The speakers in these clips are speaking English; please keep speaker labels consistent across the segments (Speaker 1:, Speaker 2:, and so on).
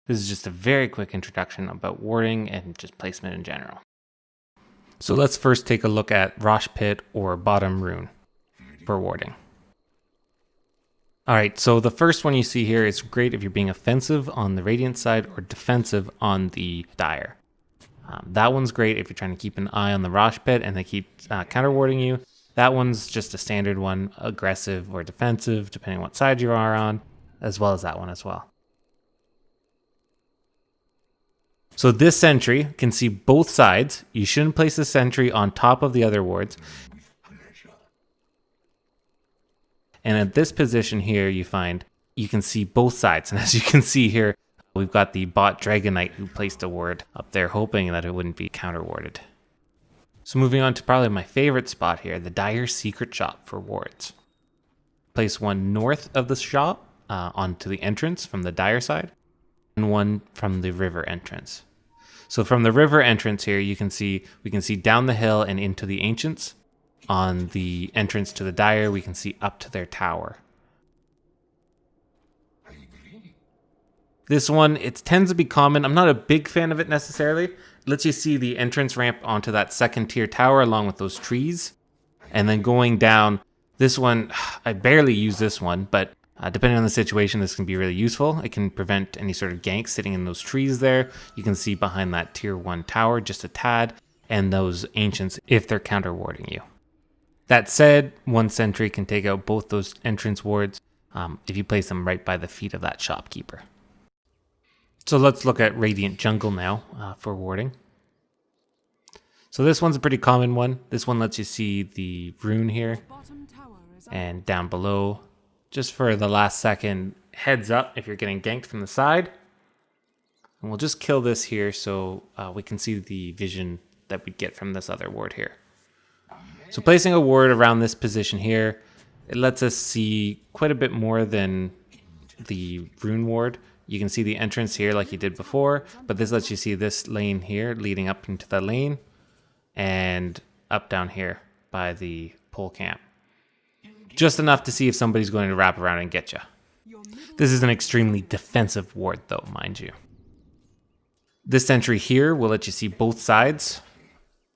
Speaker 1: This is just a very quick introduction about warding and just placement in general. So let's first take a look at Rosh Pit or Bottom Rune for warding. Alright, so the first one you see here is great if you're being offensive on the Radiant side or defensive on the Dire. That one's great if you're trying to keep an eye on the Rosh Pit and they keep counter warding you. That one's just a standard one, aggressive or defensive, depending on what side you are on, as well as that one as well. So this sentry can see both sides. You shouldn't place the sentry on top of the other wards. And at this position here, you can see both sides. And as you can see here, we've got the bot Dragon Knight who placed a ward up there, hoping that it wouldn't be counter warded. So moving on to probably my favorite spot here, the Dire Secret Shop for wards. Place one north of the shop onto the entrance from the Dire side, and one from the river entrance. So from the river entrance here, we can see down the hill and into the Ancients. On the entrance to the Dire, we can see up to their tower. This one, it tends to be common. I'm not a big fan of it necessarily. It lets you see the entrance ramp onto that second tier tower along with those trees. And then going down, this one, I barely use this one, but depending on the situation, this can be really useful. It can prevent any sort of gank sitting in those trees there. You can see behind that tier 1 tower just a tad, and those Ancients if they're counter warding you. That said, one sentry can take out both those entrance wards if you place them right by the feet of that shopkeeper. So let's look at Radiant Jungle now for warding. So this one's a pretty common one. This one lets you see the rune here and down below. Just for the last second, heads up if you're getting ganked from the side. And we'll just kill this here so we can see the vision that we'd get from this other ward here. So placing a ward around this position here, it lets us see quite a bit more than the rune ward. You can see the entrance here like you did before, but this lets you see this lane here leading up into that lane and up down here by the pole camp. Just enough to see if somebody's going to wrap around and get you. This is an extremely defensive ward though, mind you. This sentry here will let you see both sides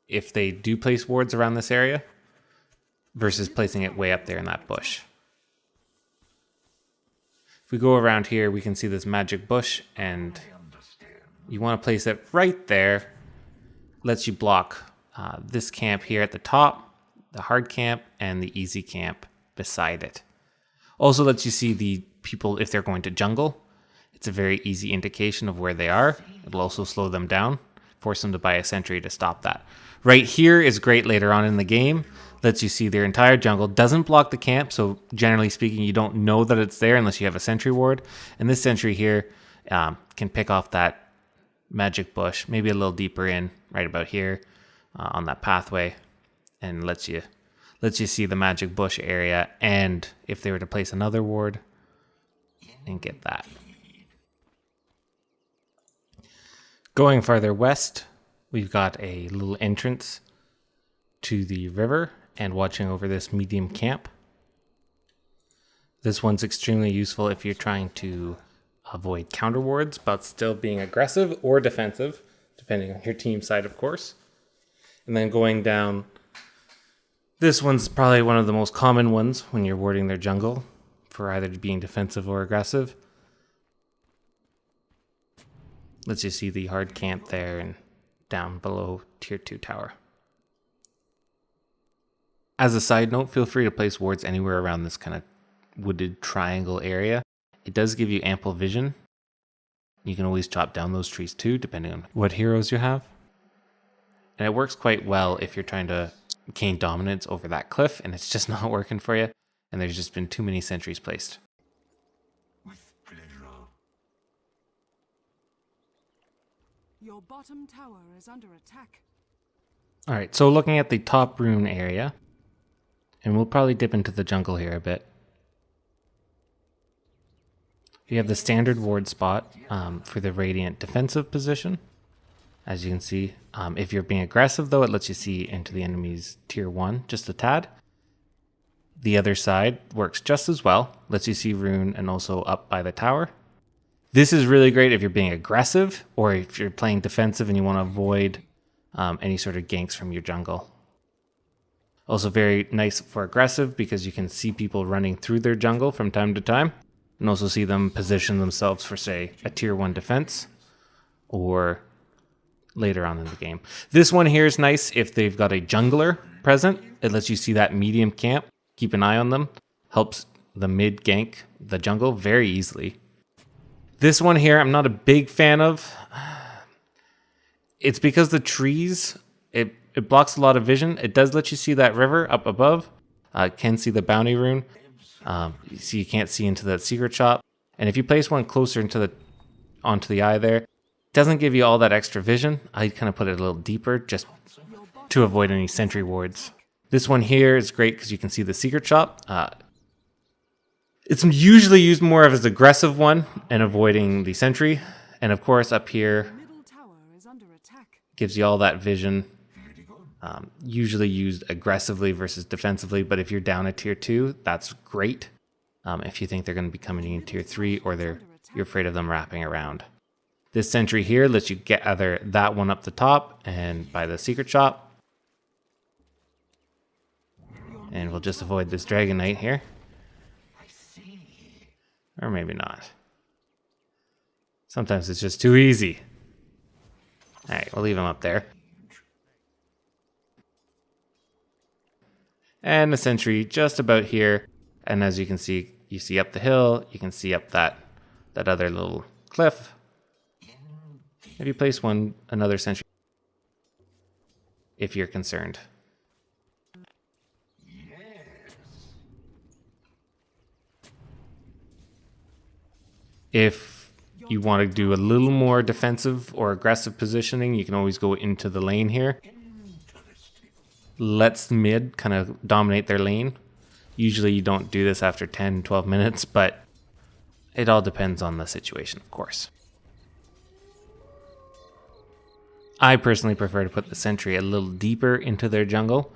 Speaker 1: if they do place wards around this area versus placing it way up there in that bush. If we go around here, we can see this magic bush, and you want to place it right there. Lets you block this camp here at the top, the hard camp, and the easy camp beside it. Also lets you see the people if they're going to jungle. It's a very easy indication of where they are. It'll also slow them down, force them to buy a sentry to stop that. Right here is great later on in the game. Lets you see their entire jungle. Doesn't block the camp, so generally speaking, you don't know that it's there unless you have a sentry ward. And this sentry here can pick off that magic bush, maybe a little deeper in, right about here on that pathway, and lets you see the magic bush area. And if they were to place another ward, and get that. Going farther west, we've got a little entrance to the river and watching over this medium camp. This one's extremely useful if you're trying to avoid counter wards, but still being aggressive or defensive, depending on your team side, of course. And then going down, this one's probably one of the most common ones when you're warding their jungle for either being defensive or aggressive. Lets you see the hard camp there and down below tier 2 tower. As a side note, feel free to place wards anywhere around this kind of wooded triangle area. It does give you ample vision. You can always chop down those trees too, depending on what heroes you have. And it works quite well if you're trying to gain dominance over that cliff and it's just not working for you, and there's just been too many sentries placed.
Speaker 2: Your bottom tower is under attack.
Speaker 1: Alright, so looking at the top rune area, and we'll probably dip into the jungle here a bit. You have the standard ward spot for the Radiant defensive position. As you can see, if you're being aggressive though, it lets you see into the enemy's tier 1 just a tad. The other side works just as well, lets you see rune and also up by the tower. This is really great if you're being aggressive or if you're playing defensive and you want to avoid any sort of ganks from your jungle. Also very nice for aggressive because you can see people running through their jungle from time to time and also see them position themselves for, say, a tier 1 defense or later on in the game. This one here is nice if they've got a jungler present. It lets you see that medium camp. Keep an eye on them. Helps the mid gank the jungle very easily. This one here I'm not a big fan of. It's because the trees, it blocks a lot of vision. It does let you see that river up above. Can see the bounty rune. You see you can't see into that secret shop. And if you place one closer onto the eye there, it doesn't give you all that extra vision. I kind of put it a little deeper just to avoid any sentry wards. This one here is great because you can see the secret shop. It's usually used more as an aggressive one and avoiding the sentry. And of course up here,
Speaker 2: Middle tower is under attack.
Speaker 1: gives you all that vision. Usually used aggressively versus defensively, but if you're down a tier 2, that's great. If you think they're going to be coming in tier 3 or you're afraid of them wrapping around. This sentry here lets you get either that one up the top and by the secret shop. And we'll just avoid this Dragon Knight here. Or maybe not. Sometimes it's just too easy. Alright, we'll leave him up there. And the sentry just about here. And as you can see, you see up the hill, you can see up that other little cliff. If you place another sentry, if you're concerned. If you want to do a little more defensive or aggressive positioning, you can always go into the lane here. Lets mid kind of dominate their lane. Usually you don't do this after 10, 12 minutes, but it all depends on the situation, of course. I personally prefer to put the sentry a little deeper into their jungle.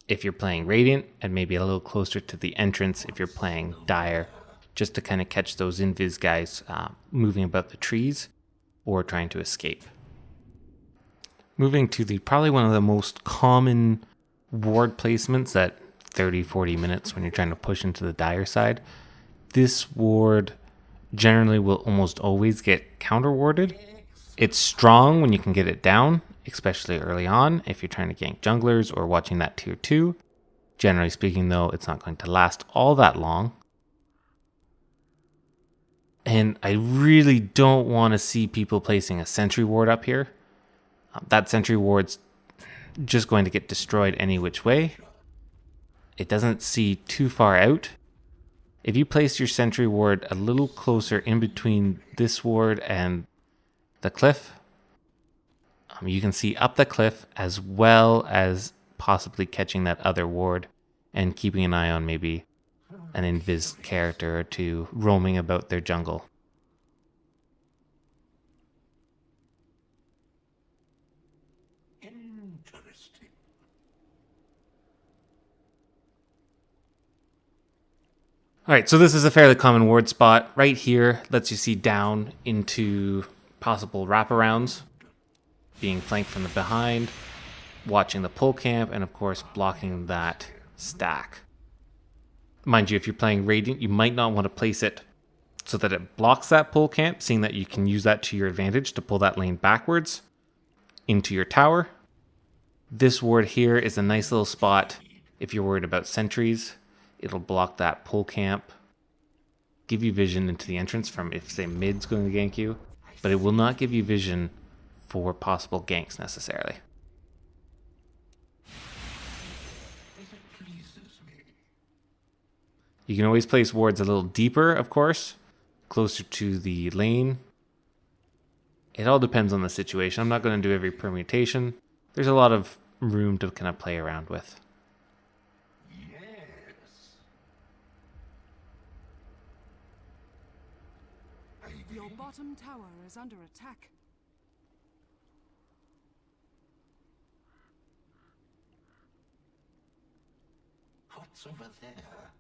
Speaker 1: If you're playing Radiant, and maybe a little closer to the entrance if you're playing Dire, just to kind of catch those invis guys moving about the trees or trying to escape. Moving to probably one of the most common ward placements at 30-40 minutes when you're trying to push into the Dire side. This ward generally will almost always get counter warded. It's strong when you can get it down, especially early on if you're trying to gank junglers or watching that tier 2. Generally speaking though, it's not going to last all that long. And I really don't want to see people placing a sentry ward up here. That sentry ward's just going to get destroyed any which way. It doesn't see too far out. If you place your sentry ward a little closer in between this ward and the cliff, you can see up the cliff as well as possibly catching that other ward and keeping an eye on maybe an invis character or two roaming about their jungle.
Speaker 3: Interesting.
Speaker 1: Alright, so this is a fairly common ward spot. Right here lets you see down into possible wraparounds, being flanked from the behind, watching the pull camp, and of course blocking that stack. Mind you, if you're playing Radiant, you might not want to place it so that it blocks that pull camp, seeing that you can use that to your advantage to pull that lane backwards into your tower. This ward here is a nice little spot if you're worried about sentries. It'll block that pull camp, give you vision into the entrance from if, say, mid's going to gank you, but it will not give you vision for possible ganks necessarily. You can always place wards a little deeper, of course, closer to the lane. It all depends on the situation. I'm not going to do every permutation. There's a lot of room to kind of play around with.
Speaker 2: Your bottom tower is under attack.
Speaker 3: What's over there?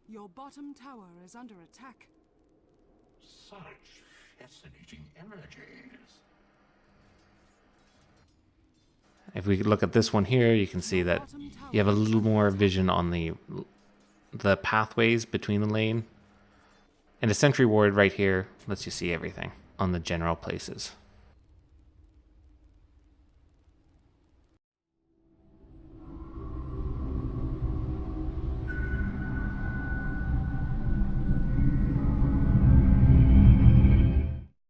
Speaker 2: Your bottom tower is under attack.
Speaker 3: Such fascinating energies.
Speaker 1: If we look at this one here, you can see that you have a little more vision on the pathways between the lane. And a sentry ward right here lets you see everything on the general places.